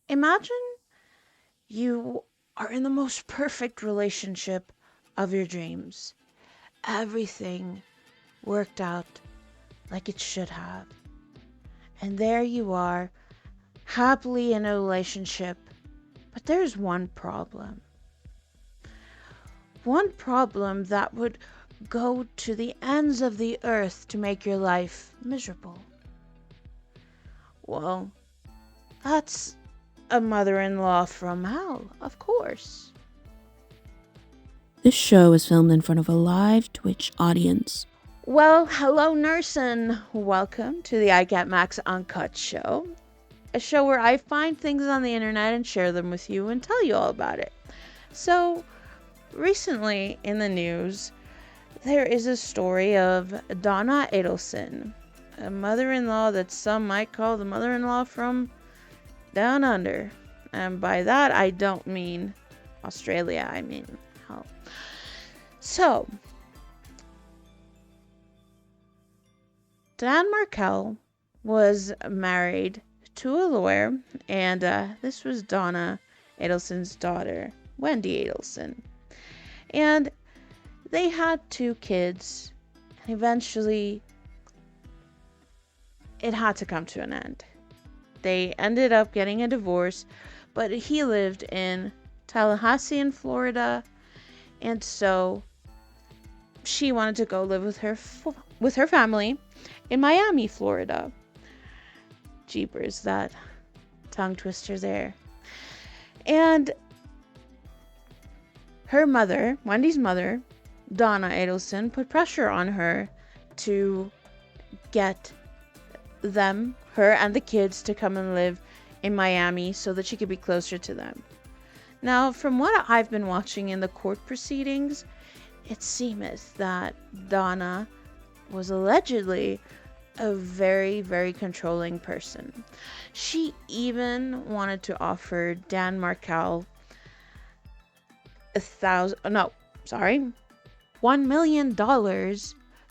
Imagine you are in the most perfect relationship of your dreams. Everything worked out like it should have. And there you are, happily in a relationship. But there's one problem. One problem that would go to the ends of the earth to make your life miserable. Well, that's a mother in law from hell, of course. This show is filmed in front of a live Twitch audience. Well, hello, nurse, and welcome to the iKatMax Uncut show. A show where I find things on the internet and share them with you and tell you all about it. So, recently in the news, there is a story of Donna Addleson, a mother-in-law that some might call the mother-in-law from down under. And by that, I don't mean Australia, I mean hell. So, Dan Markel was married to a lawyer, and this was Donna Adelson's daughter, Wendy Addleson. And they had 2 kids, and eventually it had to come to an end. They ended up getting a divorce, but he lived in Tallahassee in Florida, and so she wanted to go live with her family in Miami, Florida. Jeepers, that tongue twister there. And her mother, Wendy's mother, Donna Addleson, put pressure on her to get her and the kids to come and live in Miami so that she could be closer to them. Now, from what I've been watching in the court proceedings, it seemeth that Donna was allegedly a very, very controlling person. She even wanted to offer Dan Markel $1 million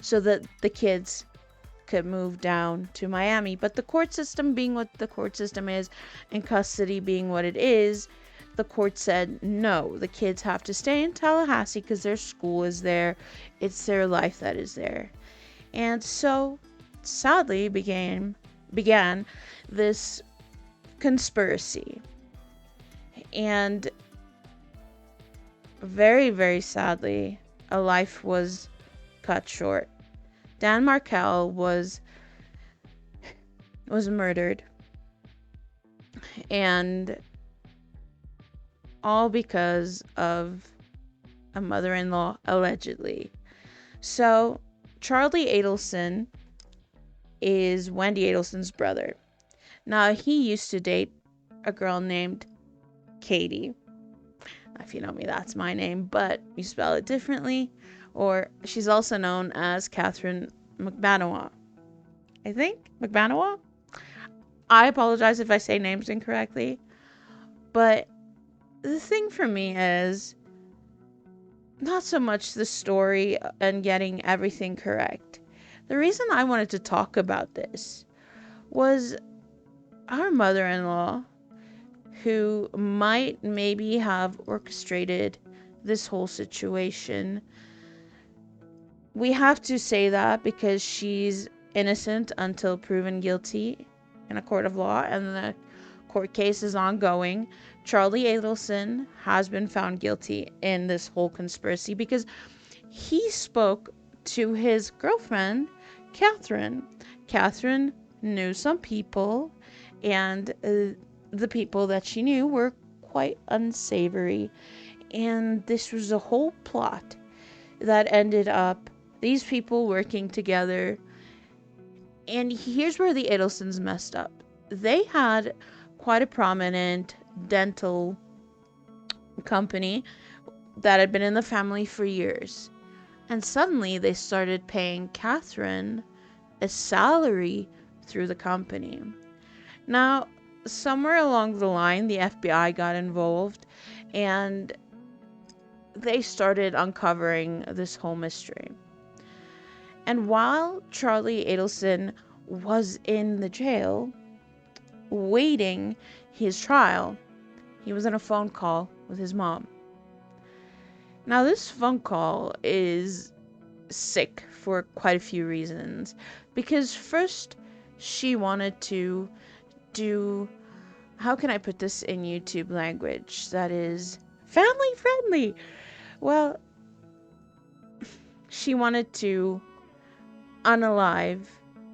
so that the kids could move down to Miami. But the court system being what the court system is, and custody being what it is, the court said no, the kids have to stay in Tallahassee because their school is there. It's their life that is there. And so, sadly, began this conspiracy. And very, very sadly, a life was cut short. Dan Markel was murdered, and all because of a mother-in-law, allegedly. So, Charlie Addleson is Wendy Adelson's brother. Now, he used to date a girl named Katie. If you know me, that's my name, but you spell it differently. Or she's also known as Catherine McBanawa. I think? McBanawa? I apologize if I say names incorrectly. But the thing for me is not so much the story and getting everything correct. The reason I wanted to talk about this was our mother-in-law, who might maybe have orchestrated this whole situation. We have to say that because she's innocent until proven guilty in a court of law, and the court case is ongoing. Charlie Addleson has been found guilty in this whole conspiracy because he spoke to his girlfriend, Catherine. Catherine knew some people, and the people that she knew were quite unsavory. And this was a whole plot that ended up these people working together. And here's where the Addlesons messed up. They had quite a prominent dental company that had been in the family for years. And suddenly they started paying Catherine a salary through the company. Now, somewhere along the line, the FBI got involved and they started uncovering this whole mystery. And while Charlie Addleson was in the jail, waiting his trial, he was on a phone call with his mom. Now, this phone call is sick for quite a few reasons. Because first, she wanted to do, how can I put this in YouTube language that is family friendly? Well, she wanted to unalive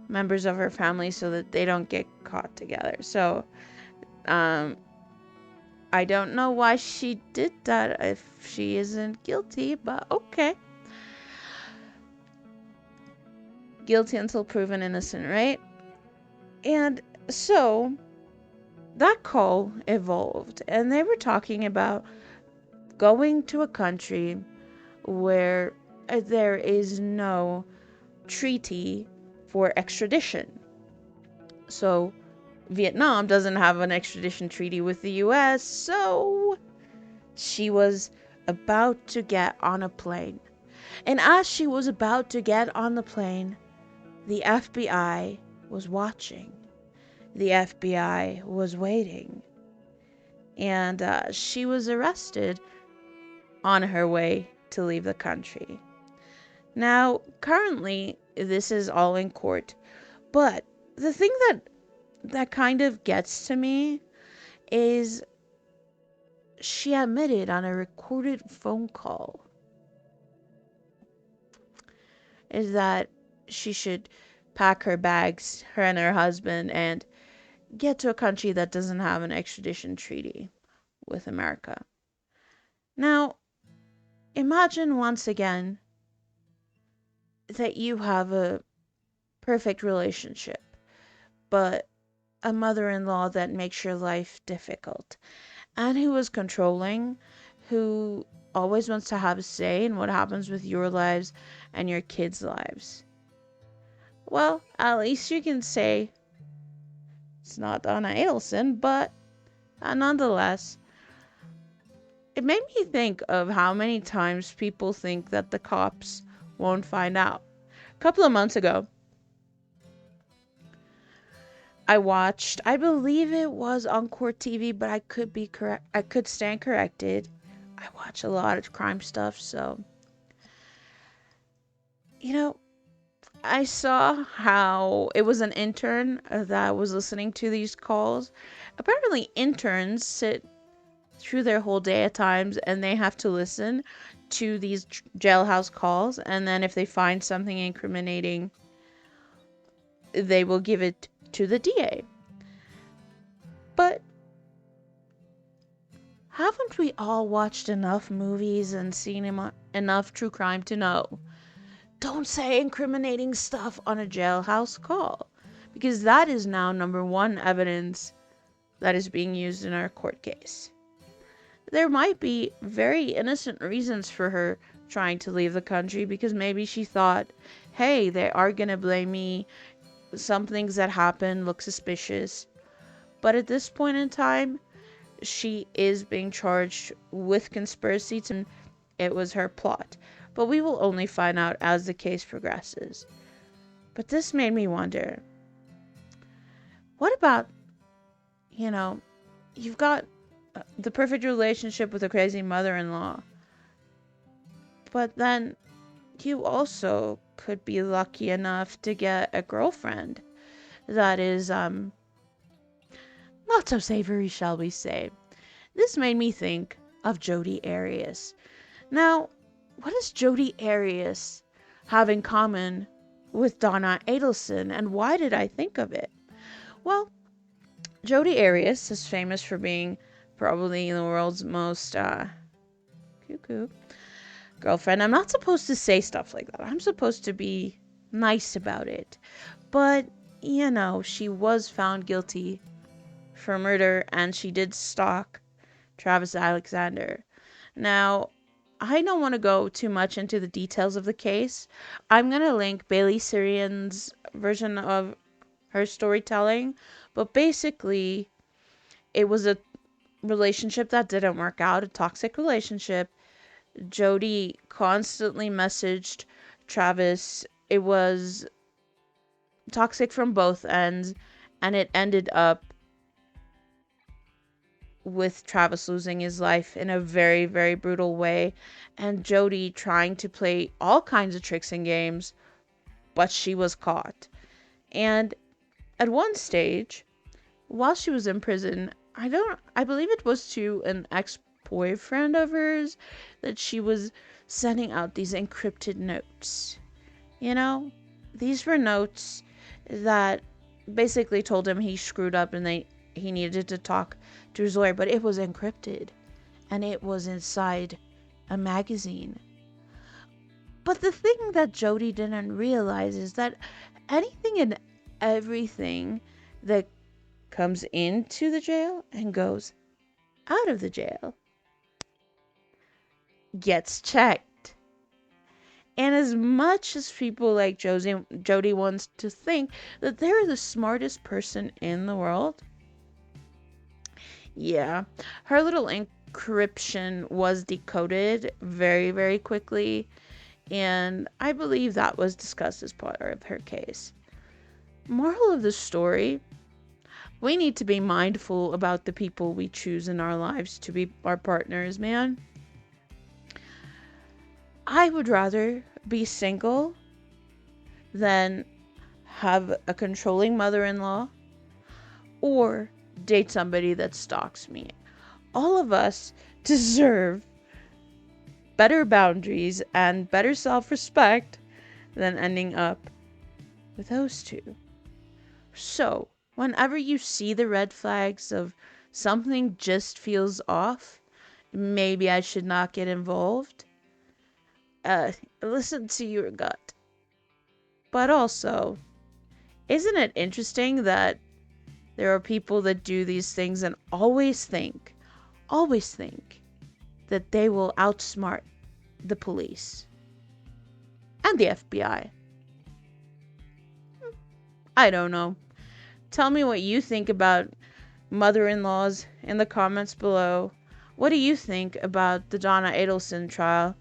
members of her family so that they don't get caught together. So, I don't know why she did that if she isn't guilty, but okay. Guilty until proven innocent, right? And so that call evolved, and they were talking about going to a country where there is no treaty for extradition. So Vietnam doesn't have an extradition treaty with the US, so she was about to get on a plane. And as she was about to get on the plane, the FBI was watching. The FBI was waiting. And she was arrested on her way to leave the country. Now, currently, this is all in court. But the thing that kind of gets to me is she admitted on a recorded phone call is that she should pack her bags, her and her husband, and get to a country that doesn't have an extradition treaty with America. Now, imagine once again that you have a perfect relationship, but a mother-in-law that makes your life difficult, and who is controlling, who always wants to have a say in what happens with your lives and your kids' lives. Well, at least you can say it's not Donna Addleson, but nonetheless, it made me think of how many times people think that the cops won't find out. A couple of months ago, I watched, I believe it was Uncut TV, but I could be correct. I could stand corrected. I watch a lot of crime stuff, so I saw how it was an intern that was listening to these calls. Apparently, interns sit through their whole day at times and they have to listen to these jailhouse calls, and then if they find something incriminating, they will give it to the DA. But haven't we all watched enough movies and seen enough true crime to know? Don't say incriminating stuff on a jailhouse call, because that is now number one evidence that is being used in our court case. There might be very innocent reasons for her trying to leave the country, because maybe she thought, hey, they are going to blame me. Some things that happen look suspicious. But at this point in time, she is being charged with conspiracy to, it was her plot. But we will only find out as the case progresses. But this made me wonder, what about, you've got the perfect relationship with a crazy mother-in-law, but then you also could be lucky enough to get a girlfriend that is, not so savory, shall we say. This made me think of Jodi Arias. Now, what does Jodi Arias have in common with Donna Addleson, and why did I think of it? Well, Jodi Arias is famous for being probably the world's most cuckoo girlfriend. I'm not supposed to say stuff like that. I'm supposed to be nice about it. But, she was found guilty for murder, and she did stalk Travis Alexander. Now, I don't want to go too much into the details of the case. I'm going to link Bailey Sarian's version of her storytelling. But basically, it was a relationship that didn't work out, a toxic relationship. Jodi constantly messaged Travis. It was toxic from both ends, and it ended up with Travis losing his life in a very, very brutal way, and Jodi trying to play all kinds of tricks and games, but she was caught. And at one stage, while she was in prison, I believe it was to an ex-boyfriend of hers that she was sending out these encrypted notes. You know, these were notes that basically told him he screwed up and he needed to talk to his lawyer, but it was encrypted and it was inside a magazine. But the thing that Jodi didn't realize is that anything and everything that comes into the jail and goes out of the jail gets checked. And as much as people like Jodi wants to think that they're the smartest person in the world, yeah, her little encryption was decoded very, very quickly. And I believe that was discussed as part of her case. Moral of the story: we need to be mindful about the people we choose in our lives to be our partners, man. I would rather be single than have a controlling mother-in-law or date somebody that stalks me. All of us deserve better boundaries and better self-respect than ending up with those two. So, whenever you see the red flags of something just feels off, maybe I should not get involved, listen to your gut. But also, isn't it interesting that there are people that do these things and always think that they will outsmart the police and the FBI? I don't know. Tell me what you think about mother-in-laws in the comments below. What do you think about the Donna Addleson trial?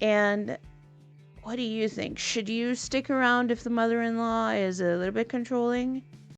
And what do you think? Should you stick around if the mother-in-law is a little bit controlling?